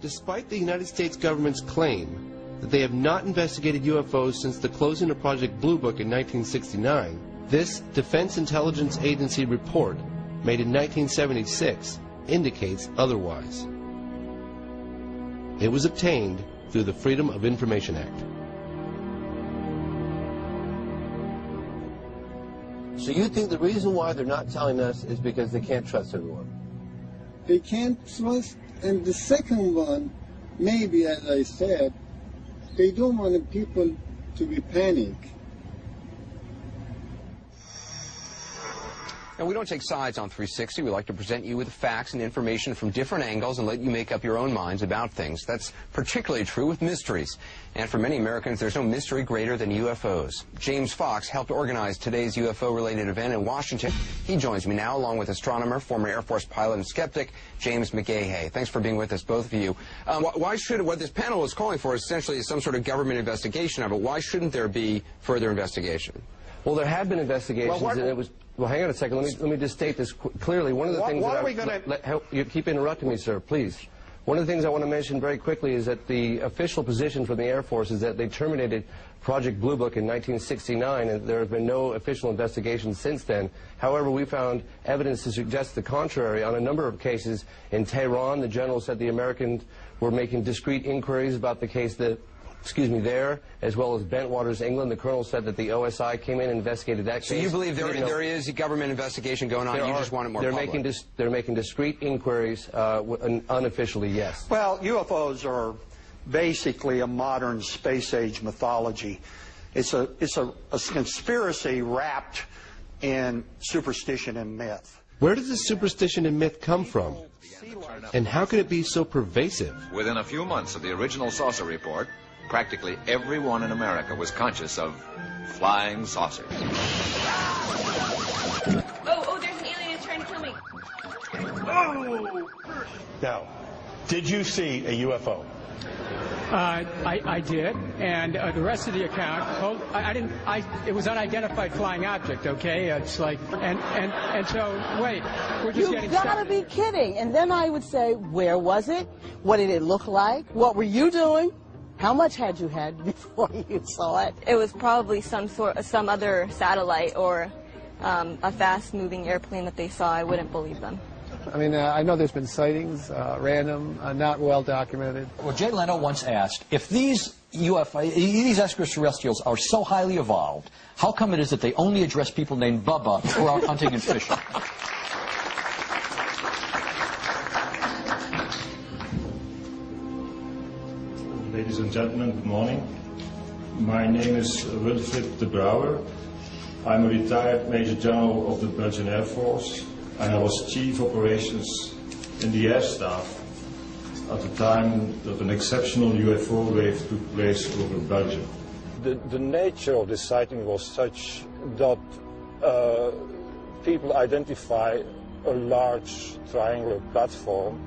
Despite the United States government's claim that they have not investigated UFOs since the closing of Project Blue Book in 1969, this Defense Intelligence Agency report, made in 1976, indicates otherwise. It was obtained through the Freedom of Information Act. So you think the reason why they're not telling us is because they can't trust everyone? They can't trust, and the second one, maybe, as I said, they don't want people to be panicked. And we don't take sides on 360. We like to present you with facts and information from different angles and let you make up your own minds about things. That's particularly true with mysteries. And for many Americans, there's no mystery greater than UFOs. James Fox helped organize today's UFO-related event in Washington. He joins me now, along with astronomer, former Air Force pilot and skeptic, James McGahey. Thanks for being with us, both of you. Why should, what this panel is calling for essentially is some sort of government investigation of it. Why shouldn't there be further investigation? Well, there have been investigations, and it was... Well, hang on a second. Let me just state this clearly. One of the things you keep interrupting me, sir, please. One of the things I want to mention very quickly is that the official position from the Air Force is that they terminated Project Blue Book in 1969, and there have been no official investigations since then. However, we found evidence to suggest the contrary. On a number of cases in Tehran, the general said the Americans were making discreet inquiries about the case there, as well as Bentwaters, England. The colonel said that the OSI came in and investigated that case. So you believe there is a government investigation going on, you just want it more public? They're making discreet inquiries, unofficially, yes. Well, UFOs are basically a modern space-age mythology. It's a conspiracy wrapped in superstition and myth. Where does this superstition and myth come from? And how could it be so pervasive? Within a few months of the original saucer report, practically everyone in America was conscious of flying saucers. Oh, there's an alien who's trying to kill me. Oh! Now, did you see a UFO? I did, and the rest of the account, I didn't. It was unidentified flying object. Okay, it's like, and so wait, we're just getting started. You've got to be kidding. And then I would say, where was it? What did it look like? What were you doing? How much had you had before you saw it? It was probably some other satellite or a fast-moving airplane that they saw. I wouldn't believe them. I mean, I know there's been sightings, random, not well documented. Well, Jay Leno once asked, if these extraterrestrials are so highly evolved, how come it is that they only address people named Bubba who are out hunting and fishing? Ladies and gentlemen, good morning. My name is Wilfried de Brouwer. I'm a retired Major General of the Belgian Air Force, and I was Chief Operations in the Air Staff at the time that an exceptional UFO wave took place over Belgium. The nature of this sighting was such that people identify a large triangular platform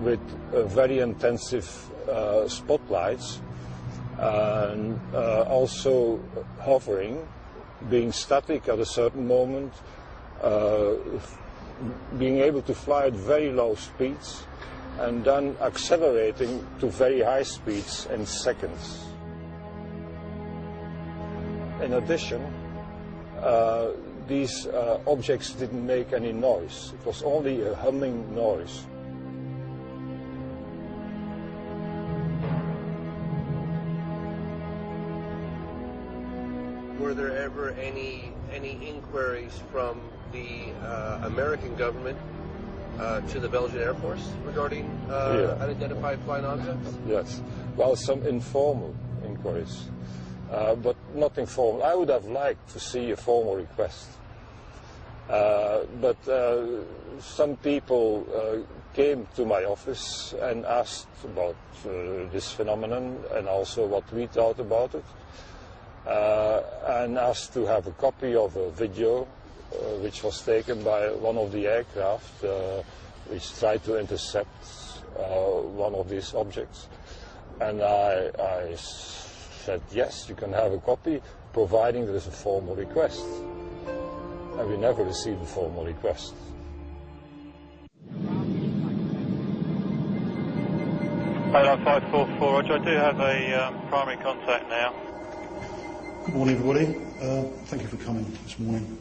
with very intensive spotlights and also hovering, being static at a certain moment, being able to fly at very low speeds and then accelerating to very high speeds in seconds. In addition, these objects didn't make any noise. It was only a humming noise. Were there ever any inquiries from the American government to the Belgian Air Force regarding unidentified flying objects? Yes. Well, some informal inquiries, but nothing formal. I would have liked to see a formal request. But some people came to my office and asked about this phenomenon and also what we thought about it. And asked to have a copy of a video which was taken by one of the aircraft which tried to intercept one of these objects. And I said, yes, you can have a copy, providing there is a formal request. And we never received a formal request. Airline 544, Roger. I do have a primary contact now. Good morning, everybody. Thank you for coming this morning.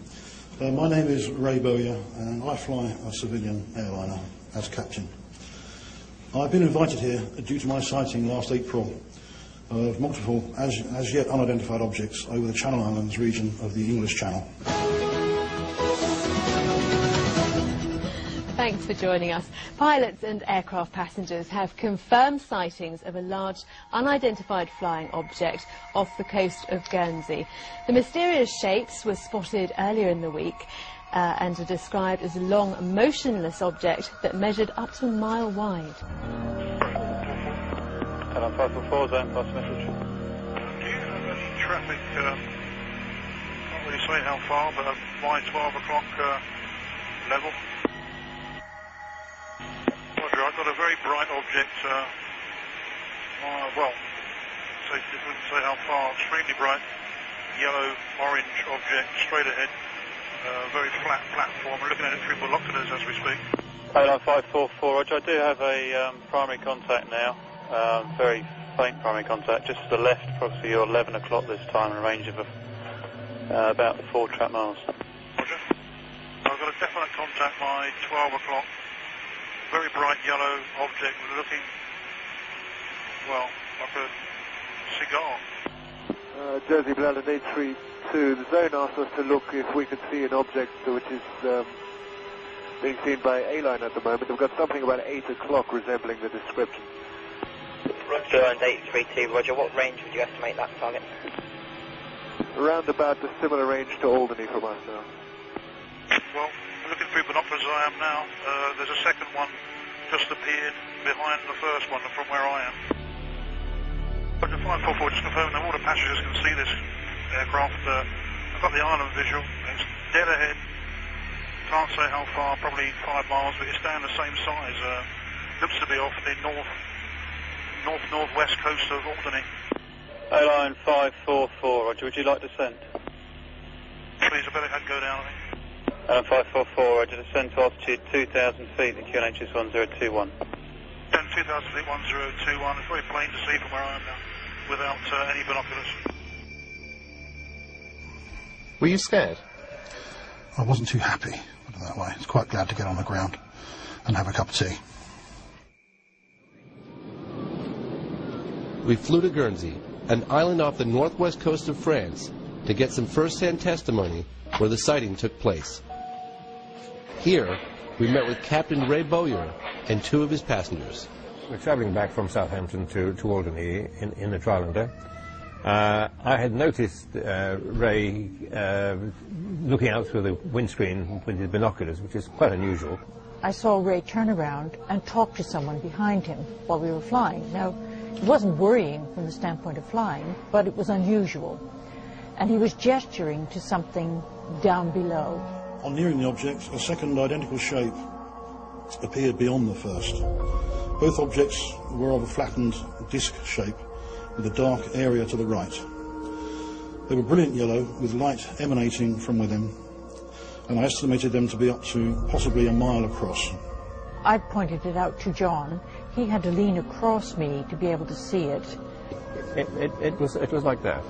My name is Ray Bowyer, and I fly a civilian airliner as captain. I've been invited here due to my sighting last April of multiple as yet unidentified objects over the Channel Islands region of the English Channel. Thanks for joining us. Pilots and aircraft passengers have confirmed sightings of a large unidentified flying object off the coast of Guernsey. The mysterious shapes were spotted earlier in the week and are described as a long, motionless object that measured up to a mile wide. Airline 544, zone pass message. Do you have any traffic, can't really say how far, but by 12 o'clock level? Roger, I've got a very bright object, well, it wouldn't say how far, extremely bright, yellow-orange object, straight ahead, very flat platform. We're looking at it through binoculars as we speak. Airline 544, Roger, I do have a primary contact now, very faint primary contact, just to the left, approximately your 11 o'clock this time, in a range of about 4 trap miles. Roger. I've got a definite contact by 12 o'clock. Very bright yellow object looking, well, like a cigar. Jersey Bladder 832, the zone asked us to look if we could see an object which is being seen by A-Line at the moment. We've got something about 8 o'clock resembling the description. Roger, and 832, Roger, what range would you estimate that target? Around about the similar range to Alderney from us now. Well, looking through binoculars I am now, there's a second one just appeared behind the first one from where I am. Roger 544, just confirming that all the passengers can see this aircraft. I've got the island visual, it's dead ahead, can't say how far, probably 5 miles, but it's down the same size. Looks to be off the north-northwest coast of Alderney. Airline 544, Roger, would you like descent? Please, I better go down, I think. 544, Roger, descend to altitude 2,000 feet, the QNH is 1021. 2,000 feet, 1021. It's very plain to see from where I am now, without any binoculars. Were you scared? I wasn't too happy, put it that way. I was quite glad to get on the ground and have a cup of tea. We flew to Guernsey, an island off the northwest coast of France, to get some first-hand testimony where the sighting took place. Here, we met with Captain Ray Bowyer and 2 of his passengers. We're travelling back from Southampton to Alderney in the Trilander. I had noticed Ray looking out through the windscreen with his binoculars, which is quite unusual. I saw Ray turn around and talk to someone behind him while we were flying. Now, it wasn't worrying from the standpoint of flying, but it was unusual. And he was gesturing to something down below. On nearing the object, a second identical shape appeared beyond the first. Both objects were of a flattened disc shape with a dark area to the right. They were brilliant yellow with light emanating from within, and I estimated them to be up to possibly a mile across. I pointed it out to John. He had to lean across me to be able to see it. It was like that.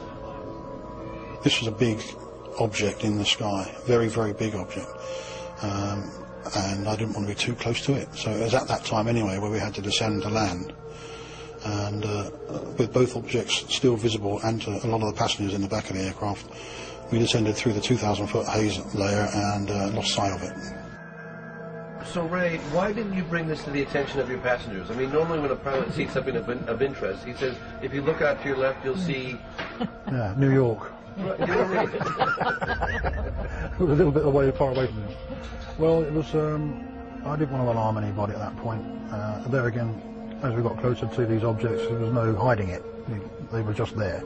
This was a big object in the sky, very, very big object, and I didn't want to be too close to it. So it was at that time anyway where we had to descend to land, and with both objects still visible and to a lot of the passengers in the back of the aircraft, we descended through the 2,000-foot haze layer and lost sight of it. So, Ray, why didn't you bring this to the attention of your passengers? I mean, normally when a pilot sees something of interest, he says, if you look out to your left, you'll see... Yeah, New York. It was a little bit far away from them. Well, it was, I didn't want to alarm anybody at that point. There again, as we got closer to these objects, there was no hiding it. They were just there.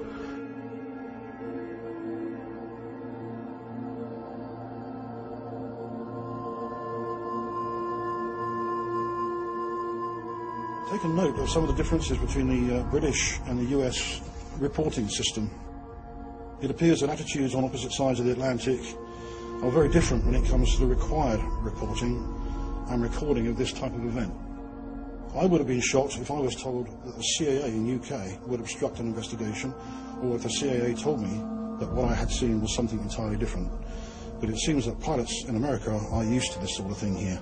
Take a note of some of the differences between the British and the US reporting system. It appears that attitudes on opposite sides of the Atlantic are very different when it comes to the required reporting and recording of this type of event. I would have been shocked if I was told that the CIA in UK would obstruct an investigation, or if the CIA told me that what I had seen was something entirely different. But it seems that pilots in America are used to this sort of thing here.